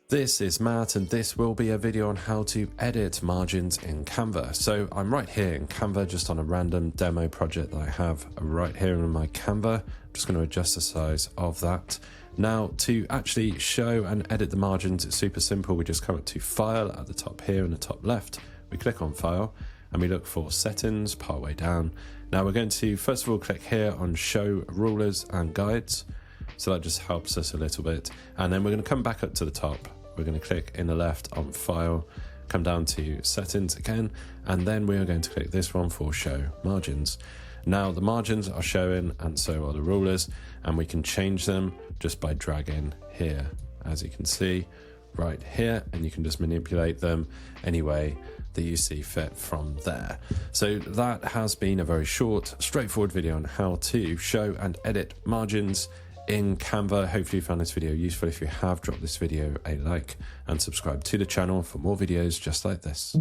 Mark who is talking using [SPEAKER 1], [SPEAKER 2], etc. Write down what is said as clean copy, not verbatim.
[SPEAKER 1] This is Matt, and this will be a video on how to edit margins in Canva. So I'm right here in Canva, just on a random demo project that I have right here in my Canva. I'm just going to adjust the size of that. Now, to actually show and edit the margins, it's super simple. We just come up to File at the top here in the top left. We click on File and we look for Settings, partway down. Now we're going to first of all click here on Show Rulers and Guides. So that just helps us a little bit. And then we're going to come back up to the top. We're going to click in the left on File, come down to Settings again, and then we are going to click this one for Show Margins. Now the margins are showing and so are the rulers, and we can change them just by dragging here, as you can see right here, and you can just manipulate them any way that you see fit from there. So that has been a very short, straightforward video on how to show and edit margins in Canva. Hopefully you found this video useful. If you have, drop this video a like and subscribe to the channel for more videos just like this.